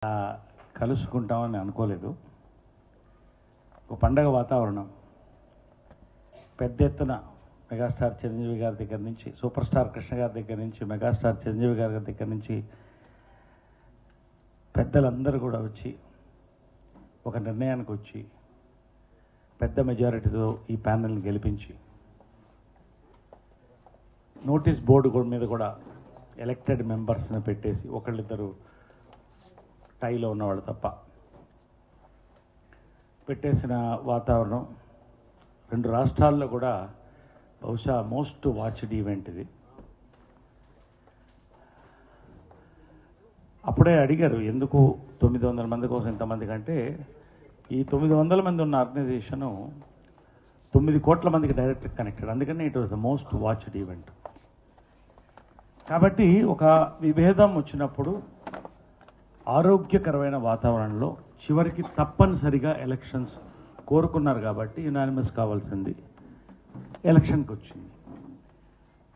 కలుసుకుంటామని అనుకోలేదు. ఒక పండగ వాతావరణం పెద్ద ఎత్తున మెగాస్టార్ చిరంజీవి గారి దగ్గర నుంచి, సూపర్ స్టార్ కృష్ణ గారి దగ్గర నుంచి, మెగాస్టార్ చిరంజీవి గారి దగ్గర నుంచి పెద్దలందరూ కూడా వచ్చి ఒక నిర్ణయానికి వచ్చి పెద్ద మెజారిటీతో ఈ ప్యానెల్ని గెలిపించి నోటీస్ బోర్డు మీద కూడా ఎలక్టెడ్ మెంబర్స్ని పెట్టేసి ఒకళ్ళిద్దరు టైలో ఉన్నవాళ్ళు తప్ప పెట్టేసిన వాతావరణం రెండు రాష్ట్రాల్లో కూడా బహుశా మోస్ట్ వాచ్డ్ ఈవెంట్ ఇది. అప్పుడే అడిగారు ఎందుకు 900 మంది కోసం ఇంతమంది కంటే, ఈ 900 మంది ఉన్న ఆర్గనైజేషను 9 కోట్ల మందికి డైరెక్ట్ కనెక్టెడ్, అందుకని it was the most watched event. కాబట్టి ఒక విభేదం వచ్చినప్పుడు ఆరోగ్యకరమైన వాతావరణంలో చివరికి తప్పనిసరిగా ఎలక్షన్స్ కోరుకున్నారు కాబట్టి యునానిమస్ కావాల్సింది ఎలక్షన్కి వచ్చింది.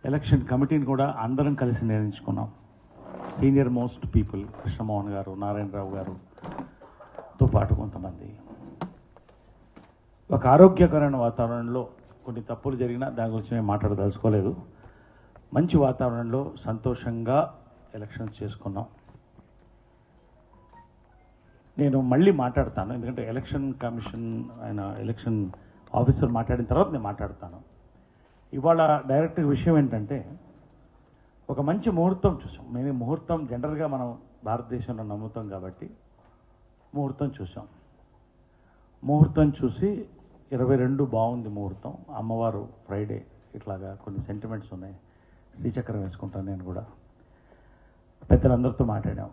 ఎలక్షన్ కమిటీని కూడా అందరం కలిసి నిర్ణయించుకున్నాం. సీనియర్ మోస్ట్ పీపుల్ కృష్ణమోహన్ గారు, నారాయణరావు గారుతో పాటు కొంతమంది. ఒక ఆరోగ్యకరమైన వాతావరణంలో కొన్ని తప్పులు జరిగినా దాని గురించి మేము మాట్లాడదలుచుకోలేదు. మంచి వాతావరణంలో సంతోషంగా ఎలక్షన్స్ చేసుకున్నాం. నేను మళ్ళీ మాట్లాడతాను, ఎందుకంటే ఎలక్షన్ కమిషన్ ఆయన ఎలక్షన్ ఆఫీసర్ మాట్లాడిన తర్వాత నేను మాట్లాడతాను. ఇవాళ డైరెక్ట్ విషయం ఏంటంటే, ఒక మంచి ముహూర్తం చూసాం. మేము ముహూర్తం జనరల్గా మనం భారతదేశంలో నమ్ముతాం కాబట్టి ముహూర్తం చూసాం. ముహూర్తం చూసి 22 బాగుంది ముహూర్తం. అమ్మవారు ఫ్రైడే, ఇట్లాగా కొన్ని సెంటిమెంట్స్ ఉన్నాయి. శ్రీచక్రం వేసుకుంటాను నేను కూడా. పెద్దలందరితో మాట్లాడాం,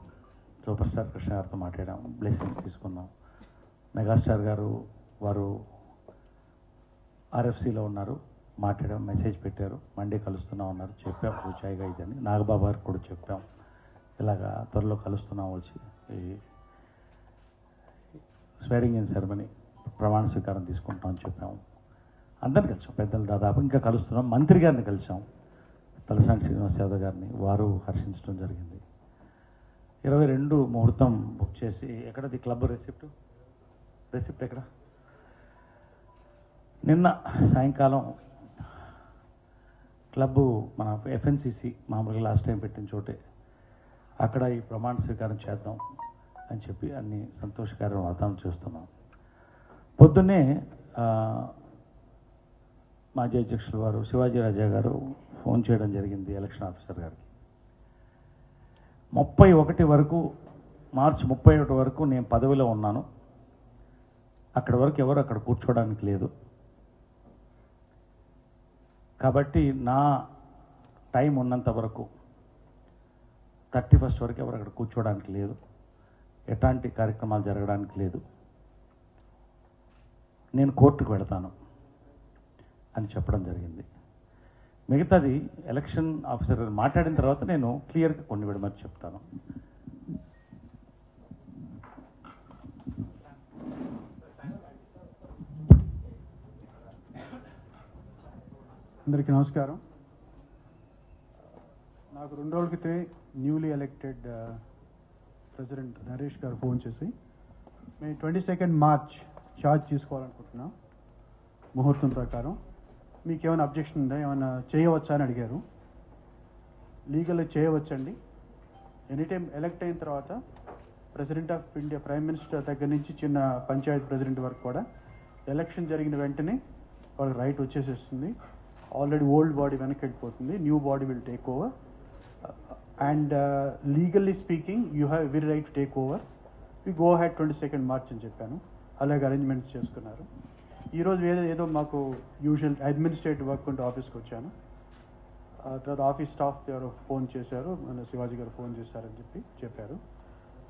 సూపర్ స్టార్ కృష్ణ గారితో మాట్లాడాం, బ్లెస్సింగ్స్ తీసుకున్నాం. మెగాస్టార్ గారు వారు ఆర్ఎఫ్సీలో ఉన్నారు, మాట్లాడాం, మెసేజ్ పెట్టారు, మండే కలుస్తున్నాం అన్నారు, చెప్పాం పూచాయిగా ఇదని. నాగబాబు గారికి కూడా చెప్పాం, ఇలాగా త్వరలో కలుస్తున్నాం, వచ్చి ఈ స్వేరింగ్ ఇన్ సెరమనీ ప్రమాణ స్వీకారం తీసుకుంటామని చెప్పాము. అందరిని కలిసాం, పెద్దలు దాదాపు ఇంకా కలుస్తున్నాం. మంత్రి గారిని కలిసాం, తలసాని శ్రీనివాస్ యాదవ్ గారిని, వారు హర్షించడం జరిగింది. 22 ముహూర్తం బుక్ చేసి, ఎక్కడది క్లబ్ రెసిప్ట్ ఎక్కడ? నిన్న సాయంకాలం క్లబ్బు మన ఎఫ్ఎన్సిసి మామూలుగా లాస్ట్ టైం పెట్టిన చోటే, అక్కడ ఈ ప్రమాణ స్వీకారం చేద్దాం అని చెప్పి అన్ని సంతోషకరమైన వాతావరణం చేస్తున్నాం. పొద్దున్నే మాజీ అధ్యక్షులు వారు శివాజీ రాజా గారు ఫోన్ చేయడం జరిగింది ఎలక్షన్ ఆఫీసర్ గారికి. 31 వరకు, మార్చి 31 వరకు నేను పదవిలో ఉన్నాను, అక్కడి వరకు ఎవరు అక్కడ కూర్చోవడానికి లేదు, కాబట్టి నా టైం ఉన్నంత వరకు 31 వరకు ఎవరు అక్కడ కూర్చోవడానికి లేదు, ఎలాంటి కార్యక్రమాలు జరగడానికి లేదు, నేను కోర్టుకు వెళతాను అని చెప్పడం జరిగింది. మిగతాది ఎలక్షన్ ఆఫీసర్ గారు మాట్లాడిన తర్వాత నేను క్లియర్గా కొన్ని విడమని చెప్తాను. అందరికీ నమస్కారం. నాకు 2 రోజుల క్రితం న్యూలీ ఎలక్టెడ్ ప్రెసిడెంట్ నరేష్ గారు ఫోన్ చేసి, మేము 22 మార్చ్ ఛార్జ్ తీసుకోవాలనుకుంటున్నాం ముహూర్తం ప్రకారం, మీకు ఏమైనా అబ్జెక్షన్ ఉందా, ఏమైనా చేయవచ్చా అని అడిగారు. లీగల్గా చేయవచ్చండి. ఎనీ టైం ఎలక్ట్ అయిన తర్వాత president of India, prime minister దగ్గర నుంచి చిన్న పంచాయత్ ప్రెసిడెంట్ వరకు కూడా ఎలక్షన్ జరిగిన వెంటనే వాళ్ళకి రైట్ వచ్చేసేస్తుంది. ఆల్రెడీ ఓల్డ్ బాడీ వెనక్కి వెళ్ళిపోతుంది, new body will take over, and legally speaking you have every right to take over. We go ahead 22 March అని చెప్పాను. అలాగే అరేంజ్మెంట్స్ చేసుకున్నారు. ఈరోజు ఏదో మాకు యూజువల్ అడ్మినిస్ట్రేటివ్ వర్క్ ఉంటే ఆఫీస్కి వచ్చాను. తర్వాత ఆఫీస్ స్టాఫ్ ఎవరు ఫోన్ చేశారు, మన శివాజీ గారు ఫోన్ చేశారని చెప్పారు.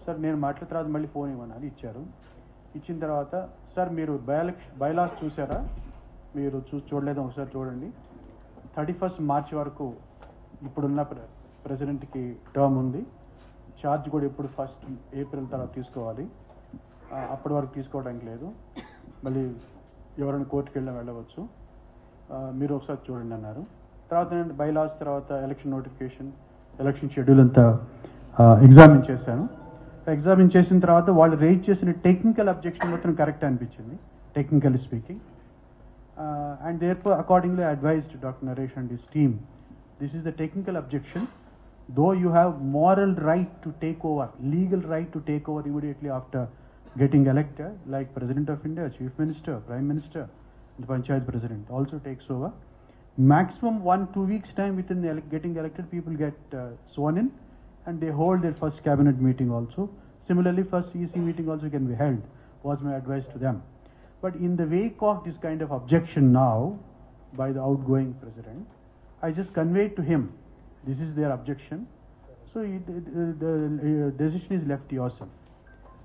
సార్ నేను మాట్లాడిన తర్వాత మళ్ళీ ఫోన్ ఇవ్వమని ఇచ్చారు. ఇచ్చిన తర్వాత, సార్ మీరు బైలాస్ చూసారా, మీరు చూడలేదు, ఒకసారి చూడండి. 31 మార్చ్ వరకు ఇప్పుడున్న ప్రెసిడెంట్కి టర్మ్ ఉంది. ఛార్జ్ కూడా ఇప్పుడు 1 ఏప్రిల్ తర్వాత తీసుకోవాలి, అప్పటి వరకు తీసుకోవడానికి లేదు. మళ్ళీ ఎవరైనా కోర్టుకి వెళ్ళవచ్చు, మీరు ఒకసారి చూడండి అన్నారు. తర్వాత నేను బైలాస్, తర్వాత ఎలక్షన్ నోటిఫికేషన్, ఎలక్షన్ షెడ్యూల్ అంతా ఎగ్జామిన్ చేశాను. ఎగ్జామిన్ చేసిన తర్వాత వాళ్ళు రేజ్ చేసిన టెక్నికల్ అబ్జెక్షన్ మాత్రం కరెక్ట్ అనిపించింది, technically speaking. And therefore, accordingly, I advised Dr. Naresh and his team, this is the technical objection. Though you have moral right to take over, legal right to take over immediately after getting elected, like President of India, Chief Minister, Prime Minister, the Panchayat President also takes over. Maximum 1-2 weeks time within the getting elected, people get sworn in, and they hold their first cabinet meeting also. Similarly, first EC meeting also can be held, was my advice to them. But in the wake of this kind of objection now by the outgoing president, I just conveyed to him, this is their objection. So the decision is left to yourself.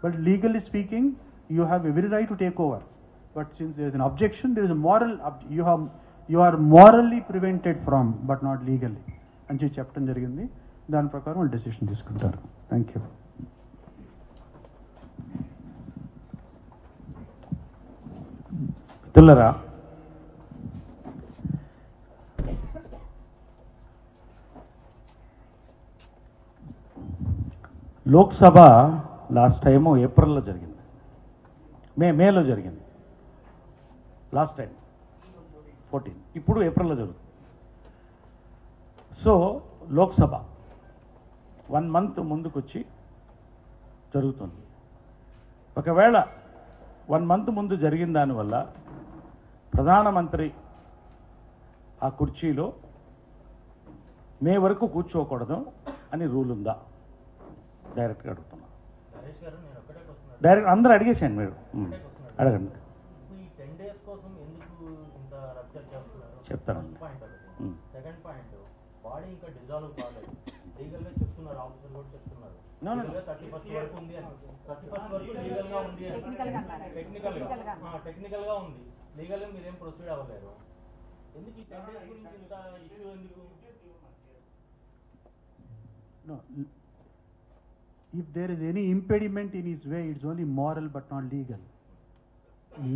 But legally speaking, you have every right to take over. But since there is an objection, there is a moral, you are morally prevented from, but not legally. అని చెప్పడం జరిగింది. దాని ప్రకారం వాళ్ళు decision తీసుకుంటారు. Thank you. మిత్రులారా, Lok Sabha last time ఏప్రిల్లో జరిగింది, మేలో జరిగింది లాస్ట్ టైం 14, ఇప్పుడు ఏప్రిల్లో జరుగుతుంది. సో లోక్సభ 1 month ముందుకొచ్చి జరుగుతుంది. ఒకవేళ 1 month ముందు జరిగిన దానివల్ల ప్రధానమంత్రి ఆ కుర్చీలో మే వరకు కూర్చోకూడదు అని రూల్ ఉందా? డైరెక్ట్గా అడుగుతున్నా. డైరెక్ట్ అందరూ అడిగేసాను, మీరు అడగండి. చెప్తాను. సెకండ్ పాయింట్, బాడీ ఇంకా డిజాల్వ్ కాలేదు, లీగల్ గా చెప్తున్నారు, ఆఫీసర్ కూడా చెప్తున్నారు 31st వరకు ఉంది అని, 31st వరకు లీగల్ గా ఉంది అని, టెక్నికల్ గా ఉంది, లీగల్ గా మీరేం ప్రొసీడ్ అవ్వలేరు. ఎందుకు ఈ 10 days గురించి ఇంత ఇష్యూ ఎందుకు? No, if there is any impediment in his way, it's only moral but not legal.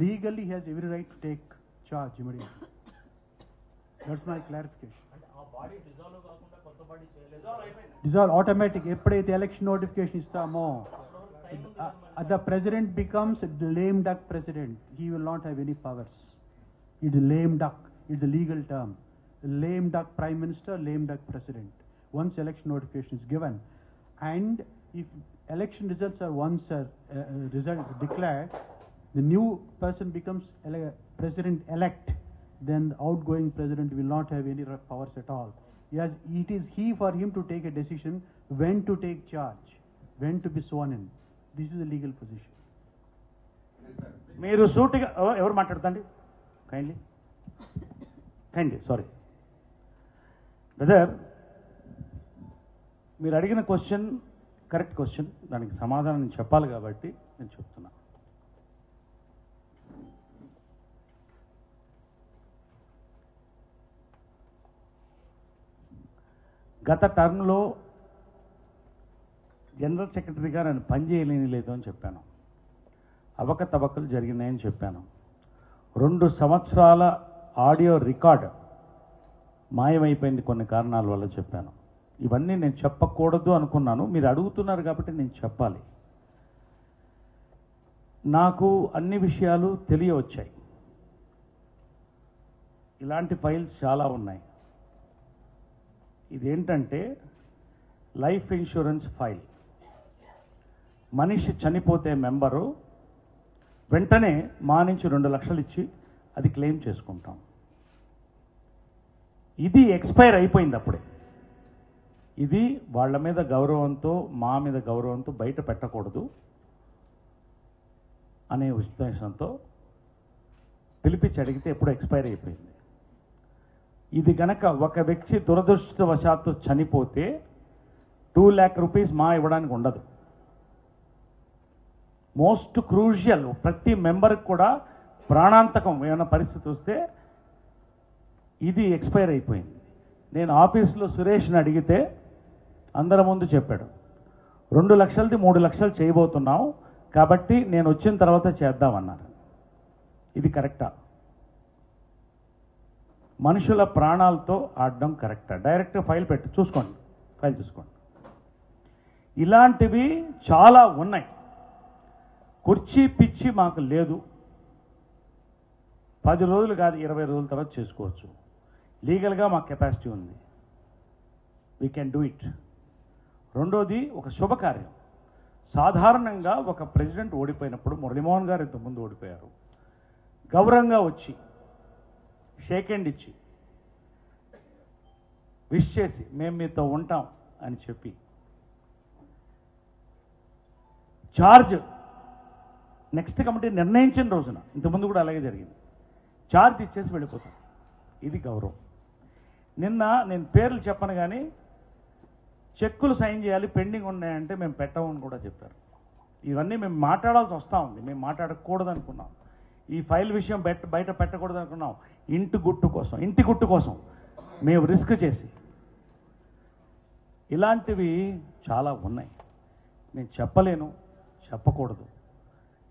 Legally, he has every right to take charge immediately. That's my clarification. Dissolve automatic. ఎప్పుడైతే election notification ఇస్తామో, the president becomes a lame duck president. He will not have any powers. It's a lame duck. It's a legal term. Lame duck prime minister, lame duck president. Once election notification is given, and if election results are once result declared, the new person becomes president elect, then the outgoing president will not have any powers at all. Yes, it is for him to take a decision when to take charge, when to be sworn in. This is a legal position. మీరు సూటిగా ఎవరు మాట్లాడతాండి? Kindly sorry brother, మీరు అడిగిన question correct question, దానికి సమాధానం నేను చెప్పాలి కాబట్టి నేను చెప్తున్నా. గత టర్మ్లో జనరల్ సెక్రటరీగా నేను పనిచేయలేని లేదు అని చెప్పాను, అవకతవకలు జరిగినాయని చెప్పాను, 2 సంవత్సరాల ఆడియో రికార్డ్ మాయమైపోయింది కొన్ని కారణాల వల్ల చెప్పాను. ఇవన్నీ నేను చెప్పకూడదు అనుకున్నాను, మీరు అడుగుతున్నారు కాబట్టి నేను చెప్పాలి. నాకు అన్ని విషయాలు తెలియవచ్చాయి. ఇలాంటి ఫైల్స్ చాలా ఉన్నాయి. ఇదేంటంటే లైఫ్ ఇన్సూరెన్స్ ఫైల్. మనిషి చనిపోతే మెంబరు వెంటనే మా నుంచి 2 లక్షలు ఇచ్చి అది క్లెయిమ్ చేసుకుంటాం. ఇది ఎక్స్పైర్ అయిపోయింది అప్పుడే. ఇది వాళ్ళ మీద గౌరవంతో, మా మీద గౌరవంతో బయట పెట్టకూడదు అనే ఉద్దేశంతో పిలిపించి అడిగితే ఎప్పుడు ఎక్స్పైర్ అయిపోయింది. ఇది గనక ఒక వ్యక్తి దురదృష్టవశాత్తు చనిపోతే 2 lakh rupees మా ఇవ్వడానికి ఉండదు. మోస్ట్ క్రూషియల్, ప్రతి మెంబర్కి కూడా ప్రాణాంతకం ఏమైనా పరిస్థితి వస్తే ఇది ఎక్స్పైర్ అయిపోయింది. నేను ఆఫీస్లో సురేష్ని అడిగితే అందరి ముందు చెప్పాడు, 2 లక్షలది 3 లక్షలు చేయబోతున్నాం కాబట్టి నేను వచ్చిన తర్వాత చేద్దామన్నారు. ఇది కరెక్టా? మనుషుల ప్రాణాలతో ఆడడం కరెక్టా? డైరెక్ట్గా ఫైల్ పెట్టి చూసుకోండి, ఫైల్ చూసుకోండి. ఇలాంటివి చాలా ఉన్నాయి. కుర్చీ పిచ్చి మాకు లేదు. 10 రోజులు కాదు 20 రోజుల తర్వాత చేసుకోవచ్చు. లీగల్గా మాకు కెపాసిటీ ఉంది. We can do it. రెండోది ఒక శుభకార్యం. సాధారణంగా ఒక ప్రెసిడెంట్ ఓడిపోయినప్పుడు మురళీమోహన్ గారు ఇంతకుముందు ఓడిపోయారు, గౌరవంగా వచ్చి షేక్ హ్యాండ్ ఇచ్చి విష్ చేసి మేము మీతో ఉంటాం అని చెప్పి చార్జ్ నెక్స్ట్ కమిటీ నిర్ణయించిన రోజున, ఇంతకుముందు కూడా అలాగే జరిగింది, చార్జ్ ఇచ్చేసి వెళ్ళిపోతాం. ఇది గౌరవం. నిన్న నేను పేర్లు చెప్పను కానీ చెక్కులు సైన్ చేయాలి పెండింగ్ ఉన్నాయంటే మేము పెట్టమని కూడా చెప్పారు. ఇవన్నీ మేము మాట్లాడాల్సి వస్తూ ఉంది. మేము మాట్లాడకూడదు అనుకున్నాం. ఈ ఫైల్ విషయం బయట పెట్టకూడదు అనుకున్నాం. ఇంటి గుట్టు కోసం మేము రిస్క్ చేసి ఇలాంటివి చాలా ఉన్నాయి. నేను చెప్పలేను, చెప్పకూడదు.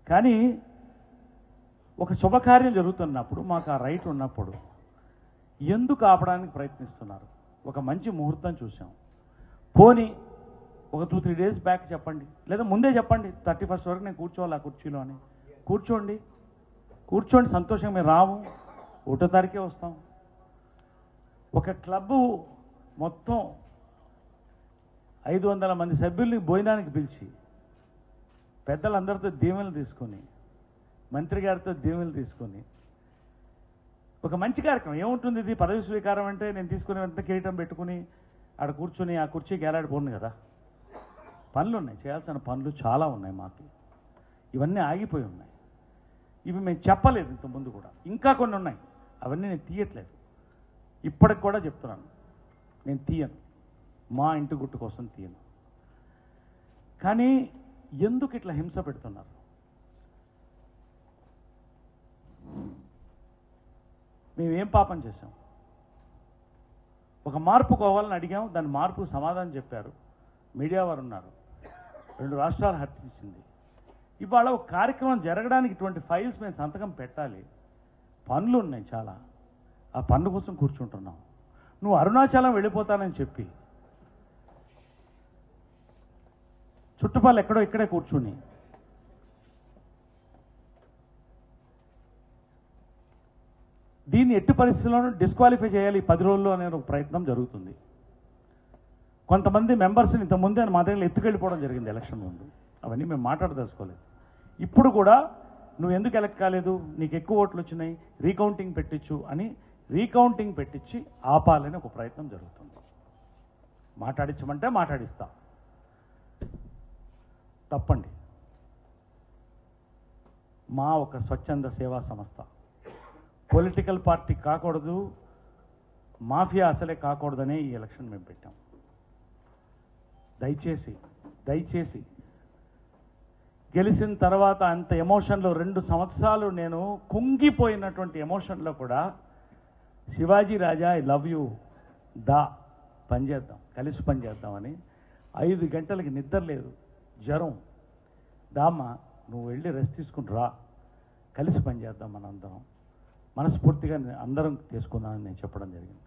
కానీ ఒక శుభకార్యం జరుగుతున్నప్పుడు మాకు ఆ రైట్ ఉన్నప్పుడు ఎందుకు ఆపడానికి ప్రయత్నిస్తున్నారు? ఒక మంచి ముహూర్తం చూసాం. పోనీ ఒక 2-3 డేస్ బ్యాక్ చెప్పండి, లేదా ముందే చెప్పండి 31st వరకు నేను కూర్చోవాలి ఆ కుర్చీలో అని. కూర్చోండి సంతోషంగా. మేము రాము, 1వ తారీఖే వస్తాం. ఒక క్లబ్బు మొత్తం 500 మంది సభ్యుల్ని భోజనానికి పిలిచి పెద్దలందరితో దీవెనలు తీసుకొని, మంత్రి గారితో దీవెనలు తీసుకొని ఒక మంచి కార్యక్రమం. ఏముంటుంది ఇది? పదవి స్వీకారం అంటే నేను తీసుకునే వెంటనే కిరీటం పెట్టుకుని ఆడ కూర్చొని ఆ కుర్చీకి ఏలాడిపోను కదా. పనులు ఉన్నాయి, చేయాల్సిన పనులు చాలా ఉన్నాయి మాకు. ఇవన్నీ ఆగిపోయి ఉన్నాయి. ఇవి మేము చెప్పలేదు ఇంతకుముందు కూడా. ఇంకా కొన్ని ఉన్నాయి, అవన్నీ నేను తీయట్లేదు. ఇప్పటికి కూడా చెప్తున్నాను, నేను తీయను. మా ఇంటి గుట్టు కోసం తీయను. కానీ ఎందుకు ఇట్లా హింస పెడుతున్నారు? మేమేం పాపం చేశాం? ఒక మార్పు కావాలని అడిగాం, దాని మార్పు సమాధానం చెప్పారు. మీడియా వారు ఉన్నారు. 2 రాష్ట్రాలు హర్షించింది. ఇవాళ ఒక కార్యక్రమం జరగడానికి ఇటువంటి ఫైల్స్ మేము సంతకం పెట్టాలి. పనులు ఉన్నాయి చాలా. ఆ పనుల కోసం కూర్చుంటున్నాం. నువ్వు అరుణాచలం వెళ్ళిపోతానని చెప్పి చుట్టుపక్కల ఎక్కడో ఇక్కడే కూర్చుని దీన్ని ఎట్టి పరిస్థితుల్లోనూ డిస్క్వాలిఫై చేయాలి 10 రోజుల్లో అనే ఒక ప్రయత్నం జరుగుతుంది. కొంతమంది మెంబర్స్ని ఇంతకుముందే మా దగ్గర ఎత్తుకెళ్ళిపోవడం జరిగింది ఎలక్షన్ ముందు. అవన్నీ మేము మాట్లాడదలుచుకోలేదు. ఇప్పుడు కూడా నువ్వు ఎందుకు ఎలక్ట్ కాలేదు, నీకు ఎక్కువ ఓట్లు వచ్చినాయి, రీకౌంటింగ్ పెట్టించు అని రీకౌంటింగ్ పెట్టించి ఆపాలని ఒక ప్రయత్నం జరుగుతుంది. మాట్లాడించమంటే మాట్లాడిస్తా. తప్పండి. మా ఒక స్వచ్ఛంద సేవా సంస్థ, పొలిటికల్ పార్టీ కాకూడదు, మాఫియా అసలే కాకూడదనే ఈ ఎలక్షన్ మేము పెట్టాం. దయచేసి గెలిచిన తర్వాత అంత ఎమోషన్లో 2 సంవత్సరాలు నేను కుంగిపోయినటువంటి ఎమోషన్లో కూడా శివాజీ రాజా ఐ లవ్ యూ, దా పనిచేద్దాం, కలిసి పనిచేద్దామని 5 గంటలకి నిద్ర లేదు, జ్వరం, దామ్మా నువ్వు వెళ్ళి రెస్ట్ తీసుకుని రా, కలిసి పనిచేద్దాం మనందరం, మనస్ఫూర్తిగా అందరం తీసుకుందామని నేను చెప్పడం జరిగింది.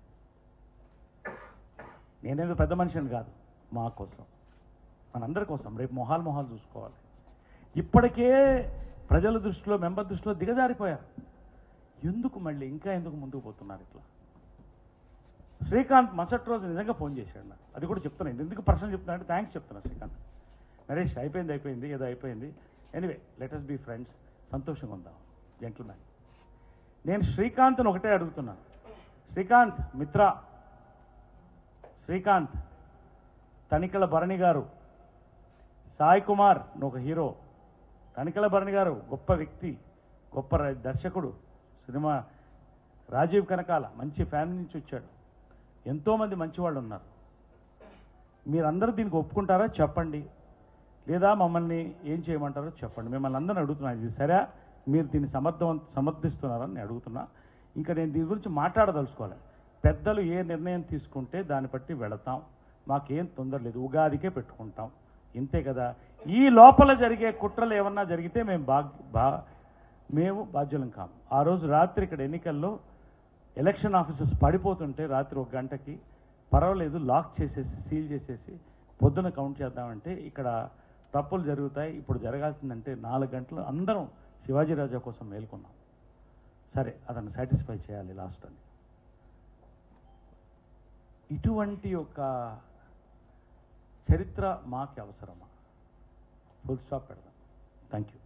నేనేదో పెద్ద మనిషిని కాదు, మా కోసం, మనందరి కోసం. రేపు మొహాలు చూసుకోవాలి. ఇప్పటికే ప్రజల దృష్టిలో, మెంబర్ దృష్టిలో దిగజారిపోయారు. ఎందుకు మళ్ళీ ఇంకా ఎందుకు ముందుకు పోతున్నారు ఇట్లా? శ్రీకాంత్ మరుసటి రోజు నిజంగా ఫోన్ చేశాడు నాకు. అది కూడా చెప్తున్నాను. ఎందుకు ప్రశ్న చెప్తున్నా అంటే థ్యాంక్స్ చెప్తున్నా శ్రీకాంత్. నరేష్ అయిపోయింది, ఏదో అయిపోయింది. Anyway let us be friends, సంతోషంగా ఉందాం, జెంటిల్మెన్. నేను శ్రీకాంత్ని ఒకటే అడుగుతున్నాను. శ్రీకాంత్ మిత్ర, శ్రీకాంత్, తనికెళ్ళ భరణి గారు, సాయి కుమార్ ఒక హీరో, తనికెళ్ళ భరణి గారు గొప్ప వ్యక్తి, గొప్ప దర్శకుడు, సినిమా రాజీవ్ కనకాల మంచి ఫ్యామిలీ నుంచి వచ్చాడు. ఎంతోమంది మంచివాళ్ళు ఉన్నారు. మీరందరూ దీనికి ఒప్పుకుంటారా చెప్పండి, లేదా మమ్మల్ని ఏం చేయమంటారో చెప్పండి. మిమ్మల్ని అందరిని అడుగుతున్నాను. ఇది సరే, మీరు దీన్ని సమర్థిస్తున్నారని నేను అడుగుతున్నా. ఇంకా నేను దీని గురించి మాట్లాడదలుచుకోవాలి. పెద్దలు ఏ నిర్ణయం తీసుకుంటే దాన్ని బట్టి వెళతాం. మాకేం తొందర లేదు, ఉగాదికే పెట్టుకుంటాం, ఇంతే కదా. ఈ లోపల జరిగే కుట్రలు ఏమన్నా జరిగితే మేము బాధ్యులం కాము. ఆ రోజు రాత్రి ఇక్కడ ఎన్నికల్లో ఎలక్షన్ ఆఫీసర్స్ పడిపోతుంటే రాత్రి 1 గంటకి పర్వాలేదు, లాక్ చేసేసి సీల్ చేసేసి పొద్దున కౌంట్ చేద్దామంటే ఇక్కడ తప్పులు జరుగుతాయి. ఇప్పుడు జరగాల్సిందంటే 4 గంటలు అందరం శివాజీ రాజా కోసం మేల్కొన్నాం. సరే అతన్ని సాటిస్ఫై చేయాలి లాస్ట్ అని. ఇటువంటి ఒక చరిత్ర మాకు అవసరమా? ఫుల్ స్టాప్ పెడదాం. Thank you.